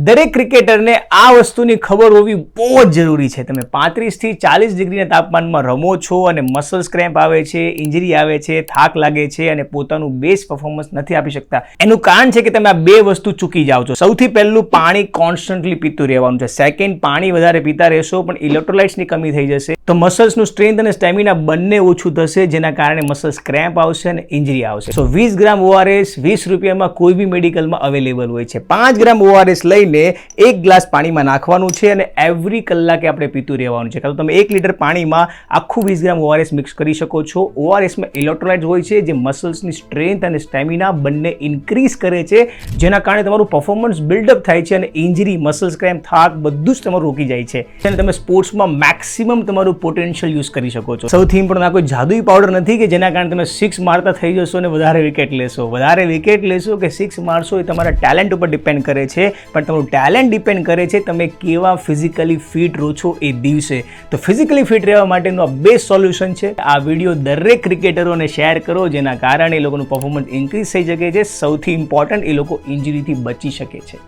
દરેક ક્રિકેટરને આ વસ્તુની ખબર હોવી બહુ જ જરૂરી છે. તમે 35 થી 40 ડિગ્રીના તાપમાનમાં રમો છો અને મસલ્સ ક્રેમ્પ આવે છે, ઇન્જરી આવે છે, થાક લાગે છે અને પોતાનું બેસ્ટ પરફોર્મન્સ નથી આપી શકતા. એનું કારણ છે કે તમે આ બે વસ્તુ ચૂકી જાઓ છો. સૌથી પહેલું, પાણી કોન્સ્ટન્ટલી પીતું રહેવાનું છે. સેકન્ડ, પાણી વધારે પીતા રહેશો પણ ઇલેક્ટ્રોલાઇટ્સની કમી થઈ જશે તો મસલ્સનું સ્ટ્રેન્થ અને સ્ટેમિના બંને ઓછું થશે, જેના કારણે મસલ્સ ક્રેમ્પ આવશે અને ઇન્જરી આવશે. સો 20 ગ્રામ ORS 20 રૂપિયામાં કોઈ બી મેડિકલમાં અવેલેબલ હોય છે. 5 ગ્રામ ORS લઈને 1 ગ્લાસ પાણીમાં નાખવાનું છે અને એવરી કલાકે આપણે પીતું રહેવાનું છે. કાં તો તમે 1 લીટર પાણીમાં આખું 20 ગ્રામ ORS મિક્સ કરી શકો છો. ORSમાં ઇલેક્ટ્રોલાઇટ્સ હોય છે જે મસલ્સની સ્ટ્રેન્થ અને સ્ટેમિના બંને ઇન્ક્રીઝ કરે છે, જેના કારણે તમારું પરફોર્મન્સ બિલ્ડઅપ થાય છે અને ઇન્જરી, મસલ્સ ક્રેમ્પ, થાક બધું જ તમારું રોકી જાય છે અને તમે સ્પોર્ટ્સમાં મેક્સિમમ તમારું પોટેન્શિયલ યુઝ કરી શકો છો. સૌથી ઇમ્પોર્ટન્ટ, આ કોઈ જાદુઈ પાવડર નથી કે જેના કારણે તમે 6 મારતા થઈ જશો અને વધારે વિકેટ લેશો. વધારે વિકેટ લેશો કે 6 મારશો એ તમારા ટેલેન્ટ ઉપર ડિપેન્ડ કરે છે, પણ તમારું ટેલેન્ટ ડિપેન્ડ કરે છે તમે કેવા ફિઝિકલી ફિટ રહો છો એ દિવસે. તો ફિઝિકલી ફિટ રહેવા માટેનું આ બેસ્ટ સોલ્યુશન છે. આ વિડીયો દરેક ક્રિકેટરોને શેર કરો, જેના કારણે એ લોકોનું પરફોર્મન્સ ઇન્ક્રીઝ થઈ શકે છે. સૌથી ઇમ્પોર્ટન્ટ, એ લોકો ઇન્જરીથી બચી શકે છે.